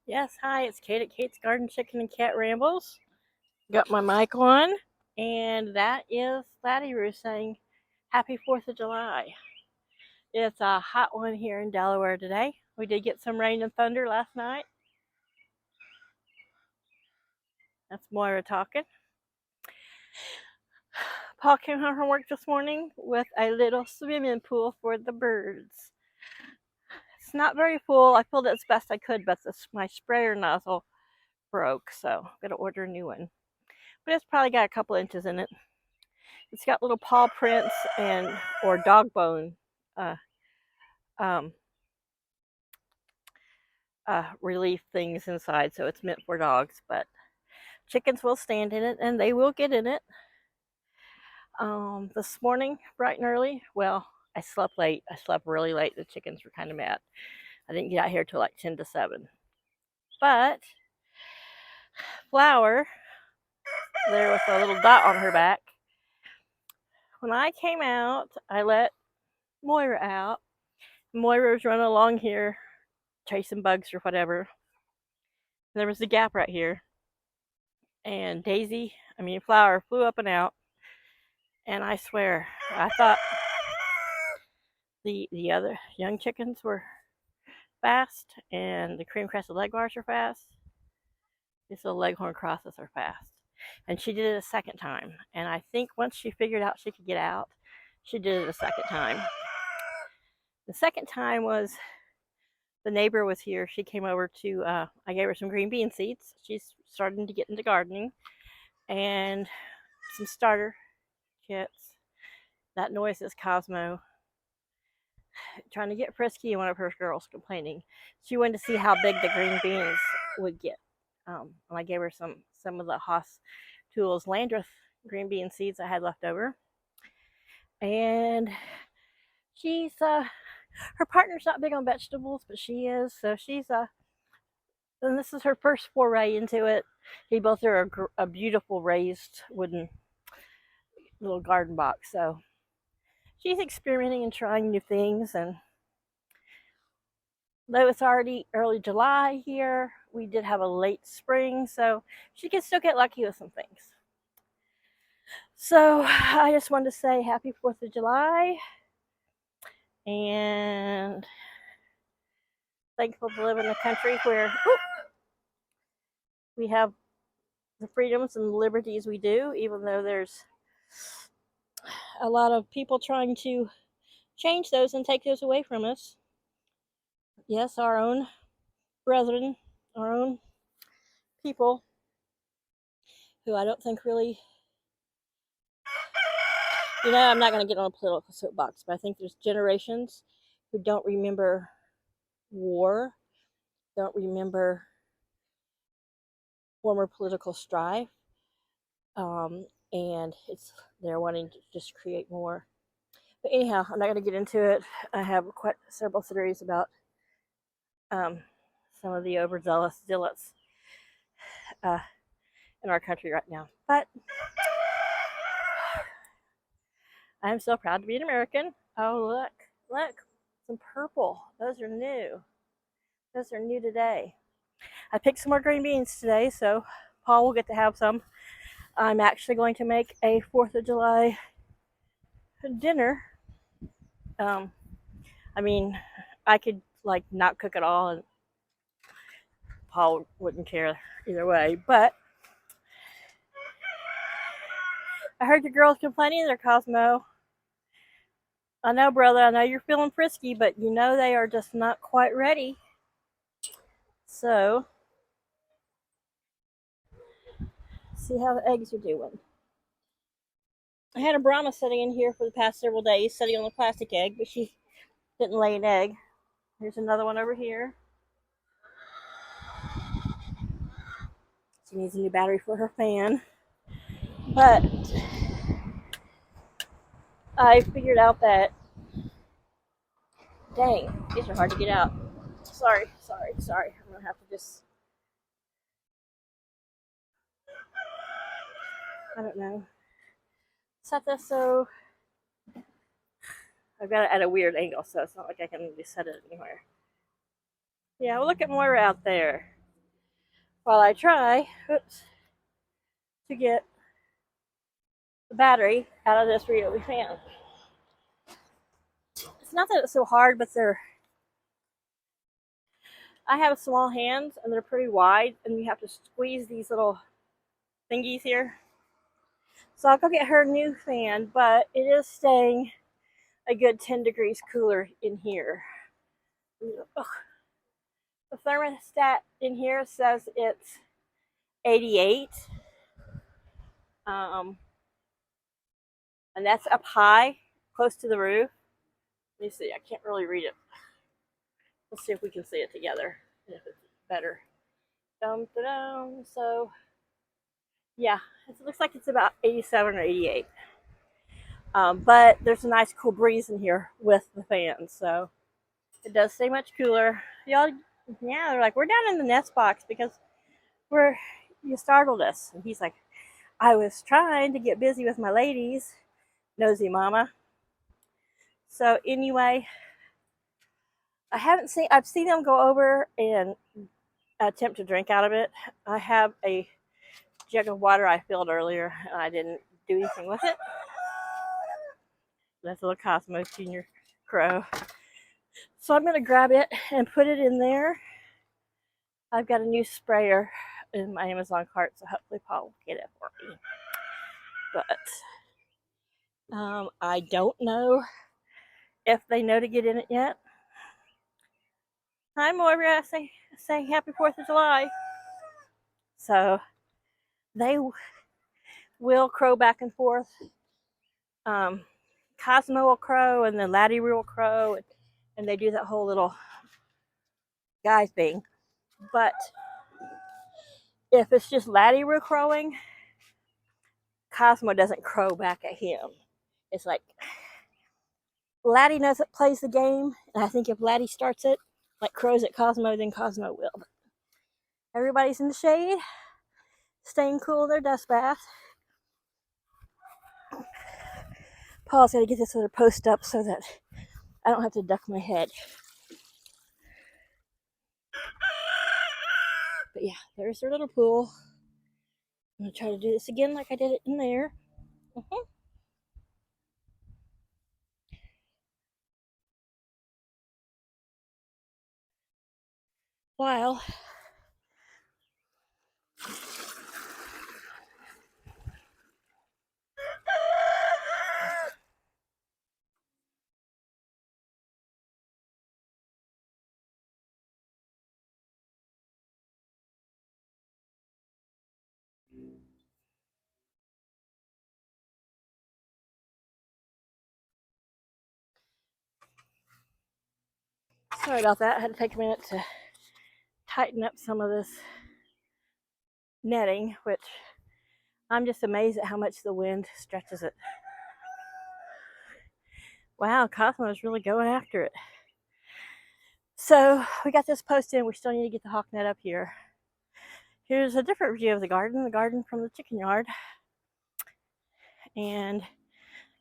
Yes, hi, it's Kate at Kate's Garden Chicken and Cat Rambles. Got my mic on, and that is Laddie Roo saying Happy 4th of July. It's a hot one here in Delaware today. We did get some rain and thunder last night. That's Moira talking. Paul came home from work this morning with a little swimming pool for the birds. It's not very full. I filled it as best I could, but my sprayer nozzle broke, so I'm going to order a new one. But it's probably got a couple inches in it. It's got little paw prints or dog bone uh, um, relief things inside, so it's meant for dogs. But chickens will stand in it, and they will get in it. This morning, bright and early, well, I slept late. I slept really late. The chickens were kind of mad. I didn't get out here till like 10 to 7. But Flower, there with a little dot on her back, when I came out, I let Moira out. Moira was running along here chasing bugs or whatever. There was a gap right here, and Flower flew up and out, and I swear, I thought the other young chickens were fast, and the cream crested legwars are fast. These little leghorn crosses are fast. And she did it a second time, and I think once she figured out she could get out, she did it a second time. The second time was the neighbor was here. She came over to, I gave her some green bean seeds. She's starting to get into gardening, and some starter kits. That noise is Cosmo trying to get frisky, and one of her girls complaining. She wanted to see how big the green beans would get. And I gave her some of the Haas Tools Landreth green bean seeds I had left over. And she's her partner's not big on vegetables, but she is. So and this is her first foray into it. They both are a beautiful raised wooden little garden box. So she's experimenting and trying new things. And though it's already early July here, we did have a late spring, so she can still get lucky with some things. So I just wanted to say happy 4th of July, and thankful to live in a country where we have the freedoms and liberties we do, even though there's a lot of people trying to change those and take those away from us. Yes, our own brethren, our own people, who I don't think really, I'm not going to get on a political soapbox, but I think there's generations who don't remember war, don't remember former political strife, and they're wanting to just create more. But anyhow, I'm not going to get into it. I have quite several theories about some of the overzealous zealots in our country right now. But I'm so proud to be an American. Oh, look, some purple. Those are new. Those are new today. I picked some more green beans today, so Paul will get to have some. I'm actually going to make a 4th of July dinner. I could not cook it all, and Paul wouldn't care either way. But I heard your girls complaining there, Cosmo. I know, brother. I know you're feeling frisky, but they are just not quite ready. So, see how the eggs are doing. I had a Brahma sitting in here for the past several days, sitting on a plastic egg, but she didn't lay an egg. Here's another one over here. She needs a new battery for her fan. But I figured out that, dang, these are hard to get out. Sorry. I'm going to have to just, I don't know, set this so I've got it at a weird angle, so it's not like I can just set it anywhere. Yeah, well, look at Moira out there. while I try, to get the battery out of this Ryobi fan. It's not that it's so hard, but I have small hands and they're pretty wide, and you have to squeeze these little thingies here. So I'll go get her a new fan, but it is staying a good 10 degrees cooler in here. Ugh. The thermostat in here says it's 88. And that's up high, close to the roof. Let me see, I can't really read it. Let's see if we can see it together, if it's better. So, yeah, it looks like it's about 87 or 88. But there's a nice cool breeze in here with the fan, so it does stay much cooler. Y'all, yeah, they're like, we're down in the nest box because you startled us. And he's like, I was trying to get busy with my ladies, nosy mama. So anyway, I've seen them go over and attempt to drink out of it. I have a jug of water I filled earlier, and I didn't do anything with it. That's a little Cosmo Junior Crow. So I'm going to grab it and put it in there. I've got a new sprayer in my Amazon cart, so hopefully Paul will get it for me. But I don't know if they know to get in it yet. Hi, Moira. Say Happy 4th of July. So they will crow back and forth. Cosmo will crow, and then Laddie will crow, and they do that whole little guy thing. But if it's just Laddie crowing, Cosmo doesn't crow back at him. It's like Laddie knows it plays the game, and I think if Laddie starts it, like crows at Cosmo, then Cosmo will. But everybody's in the shade, staying cool in their dust bath. Paul's got to get this other post up so that I don't have to duck my head. But yeah, there's their little pool. I'm going to try to do this again like I did it in there. While sorry about that. I had to take a minute to tighten up some of this netting, which I'm just amazed at how much the wind stretches it. Wow, Cosmo is really going after it. So we got this post in. We still need to get the hawk net up here. Here's a different view of the garden from the chicken yard. And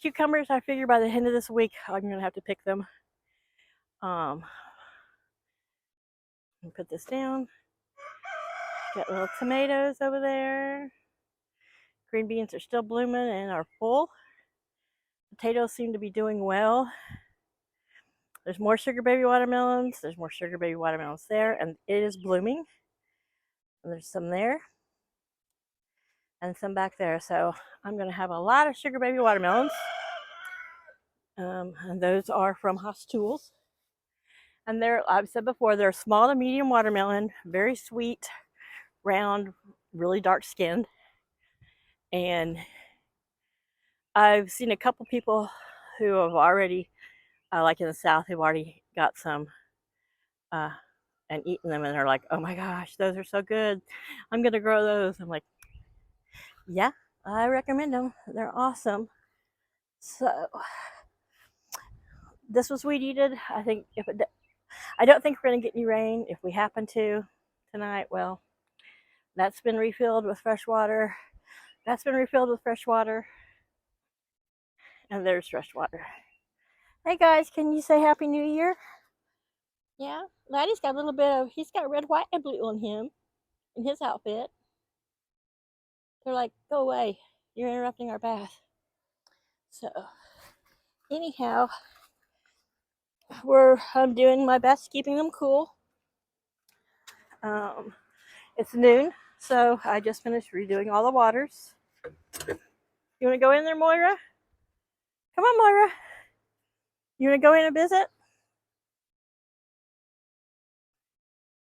cucumbers, I figure by the end of this week, I'm going to have to pick them. Put this down. Got little tomatoes over there. Green beans are still blooming and are full. Potatoes seem to be doing well. There's more sugar baby watermelons. There's more sugar baby watermelons there, and it is blooming. And there's some there and some back there. So I'm going to have a lot of sugar baby watermelons. And those are from Haas Tools. And I've said before, they're small to medium watermelon, very sweet, round, really dark skinned. And I've seen a couple people who have already, like in the South, who've already got some and eaten them, and they're like, oh my gosh, those are so good. I'm going to grow those. I'm like, yeah, I recommend them. They're awesome. So this was weed eated. I think I don't think we're going to get any rain. If we happen to tonight, well, that's been refilled with fresh water. That's been refilled with fresh water. And there's fresh water. Hey guys, can you say Happy New Year? Yeah, Laddie's got a little bit of, he's got red, white, and blue on him. in his outfit. They're like, go away, you're interrupting our bath. So anyhow, I'm doing my best keeping them cool. It's noon, so I just finished redoing all the waters. You want to go in there, Moira? Come on, Moira. You want to go in and visit?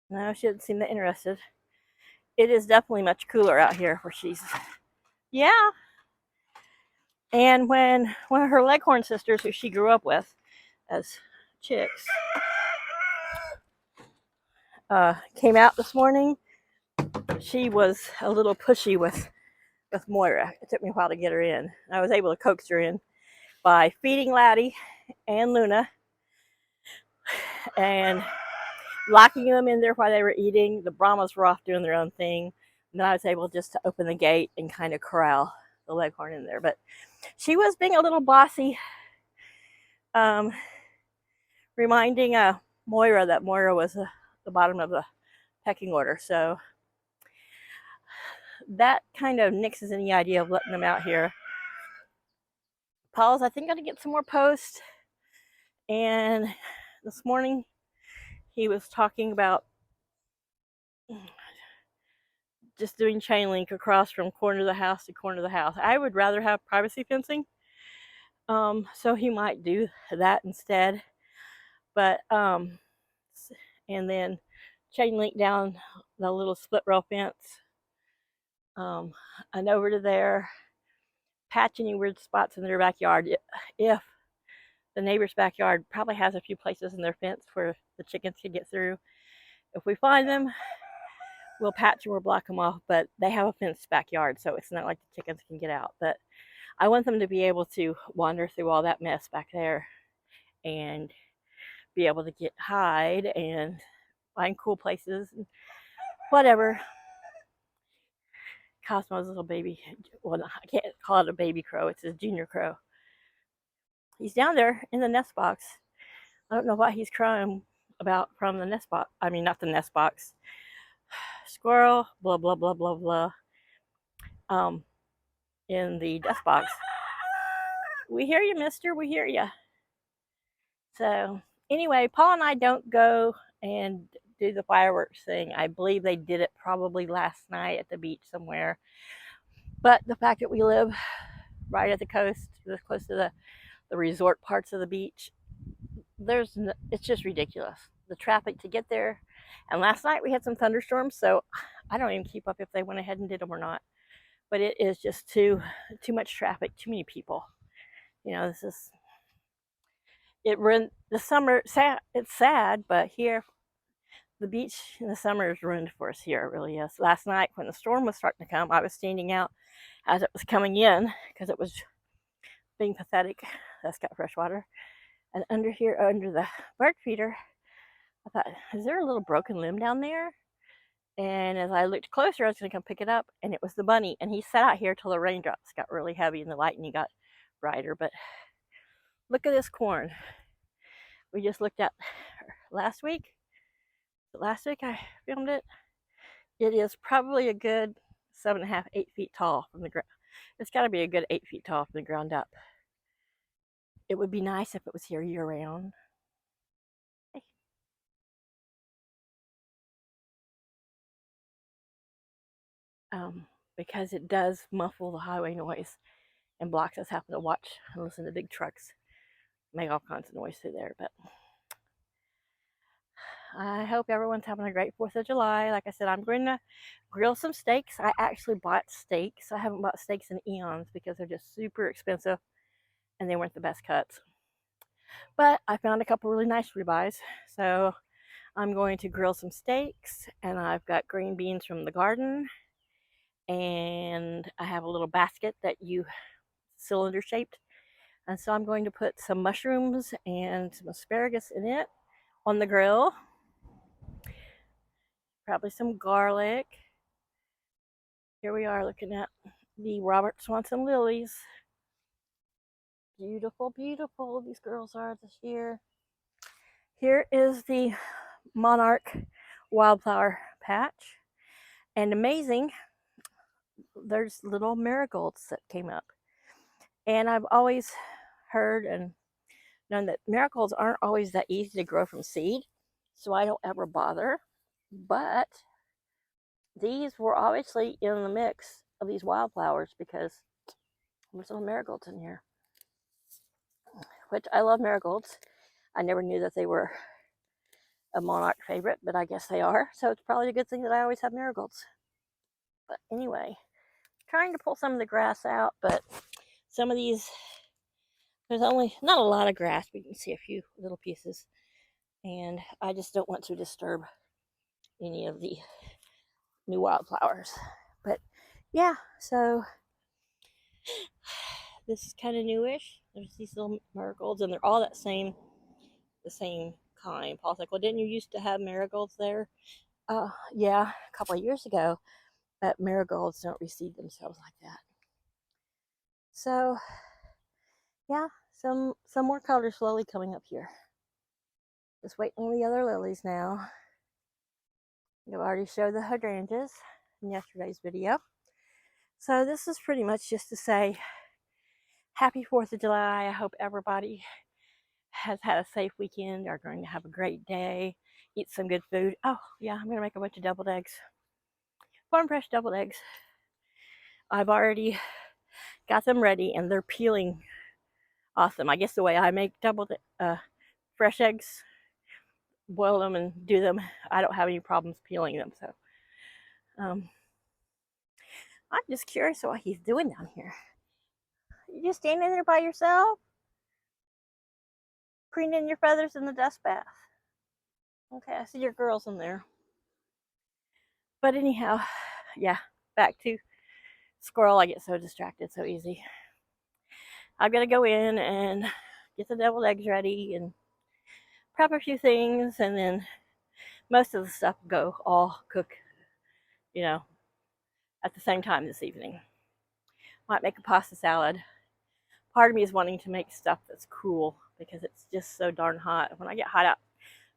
No, she doesn't seem that interested. It is definitely much cooler out here where she's. Yeah. And when one of her Leghorn sisters, who she grew up with as chicks, came out this morning, she was a little pushy with Moira. It took me a while to get her in. I was able to coax her in by feeding Laddie and Luna and locking them in there while they were eating. The Brahmas were off doing their own thing. And then I was able just to open the gate and kind of corral the Leghorn in there. But she was being a little bossy, reminding Moira that Moira was the bottom of the pecking order. So that kind of nixes any idea of letting them out here. Paul's, I think, going to get some more posts. And this morning he was talking about just doing chain link across from corner of the house to corner of the house. I would rather have privacy fencing, so he might do that instead. But and then chain link down the little split rail fence, and over to there, patch any weird spots in their backyard. If the neighbor's backyard probably has a few places in their fence where the chickens can get through. If we find them, we'll patch them or block them off, but they have a fenced backyard, so it's not like the chickens can get out. But I want them to be able to wander through all that mess back there and be able to hide and find cool places and whatever. Cosmo's little baby, well, I can't call it a baby crow, it's his junior crow. He's down there in the nest box. I don't know what he's crying about from the nest box. I mean, not the nest box. Squirrel, blah, blah, blah, blah, blah. In the nest box. We hear you, mister. We hear you. So, anyway, Paul and I don't go and do the fireworks thing. I believe they did it probably last night at the beach somewhere. But the fact that we live right at the coast, close to the resort parts of the beach, it's just ridiculous. The traffic to get there. And last night we had some thunderstorms, so I don't even keep up if they went ahead and did them or not. But it is just too much traffic, too many people. You know, it ruined the summer. It's sad, but here, the beach in the summer is ruined for us here. It really is. Last night, when the storm was starting to come, I was standing out as it was coming in because it was being pathetic. That's got fresh water. And under the bird feeder, I thought, is there a little broken limb down there? And as I looked closer, I was going to come pick it up, and it was the bunny. And he sat out here till the raindrops got really heavy and the lightning got brighter. But look at this corn. We just looked at last week. Last week I filmed it. It is probably a good 7.5, 8 feet tall from the ground. It's got to be a good 8 feet tall from the ground up. It would be nice if it was here year round. Because it does muffle the highway noise and blocks us having to watch and listen to big trucks make all kinds of noise through there. But I hope everyone's having a great 4th of July. Like I said, I'm going to grill some steaks. I actually bought steaks. I haven't bought steaks in eons because they're just super expensive and they weren't the best cuts. But I found a couple really nice ribeyes. So I'm going to grill some steaks, and I've got green beans from the garden, and I have a little basket that cylinder shaped. And so I'm going to put some mushrooms and some asparagus in it on the grill. Probably some garlic. Here we are looking at the Robert Swanson lilies. Beautiful, beautiful these girls are this year. Here is the monarch wildflower patch. And amazing, there's little marigolds that came up. And I've always heard and known that marigolds aren't always that easy to grow from seed, so I don't ever bother. But these were obviously in the mix of these wildflowers because there's little marigolds in here, which I love marigolds. I never knew that they were a monarch favorite, but I guess they are. So it's probably a good thing that I always have marigolds. But anyway, trying to pull some of the grass out, but some of these, there's only not a lot of grass, but you can see a few little pieces. And I just don't want to disturb any of the new wildflowers. But yeah, so this is kind of newish. There's these little marigolds, and they're all the same kind. Paul's like, well, didn't you used to have marigolds there? Yeah, a couple of years ago, but marigolds don't reseed themselves like that. So yeah, some more colors slowly coming up here. Just waiting on the other lilies now. I've already showed the hydrangeas in yesterday's video. So this is pretty much just to say happy 4th of July. I hope everybody has had a safe weekend, are going to have a great day, eat some good food. Oh yeah, I'm going to make a bunch of deviled eggs. Farm fresh deviled eggs. I've already got them ready and they're peeling awesome. I guess the way I make fresh eggs, boil them and do them, I don't have any problems peeling them. So I'm just curious what he's doing down here. You just standing there by yourself, preening your feathers in the dust bath. Okay, I see your girls in there. But anyhow, yeah, back to squirrel. I get so distracted so easy. I've got to go in and get the deviled eggs ready and prep a few things, and then most of the stuff go all cook, at the same time this evening. Might make a pasta salad. Part of me is wanting to make stuff that's cool because it's just so darn hot. When I get hot out,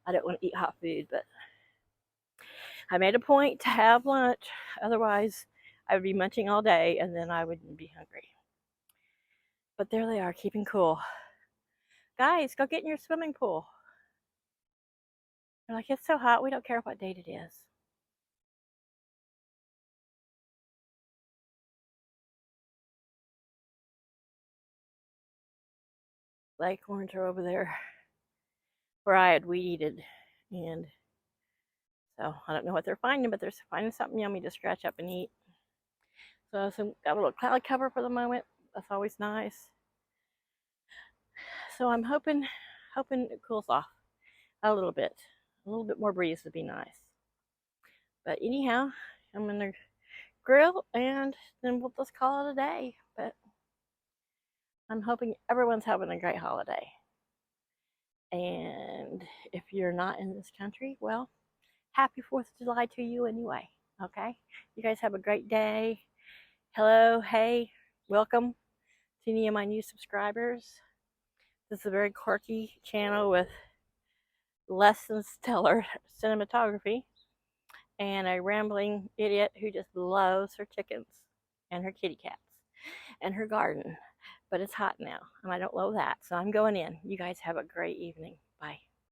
I don't want to eat hot food, but I made a point to have lunch. Otherwise, I would be munching all day and then I wouldn't be hungry. But there they are, keeping cool. Guys, go get in your swimming pool. They're like, it's so hot, we don't care what date it is. Leghorns are over there where I had weeded, and so I don't know what they're finding, but they're finding something yummy to scratch up and eat. So got a little cloud cover for the moment. That's always nice. So I'm hoping it cools off a little bit. A little bit more breeze would be nice. But anyhow, I'm gonna grill and then we'll just call it a day. But I'm hoping everyone's having a great holiday. And if you're not in this country, well, happy 4th of July to you anyway. Okay? You guys have a great day. Hello, hey, welcome to any of my new subscribers. This is a very quirky channel with less than stellar cinematography and a rambling idiot who just loves her chickens and her kitty cats and her garden. But it's hot now and I don't love that, so I'm going in. You guys have a great evening. Bye.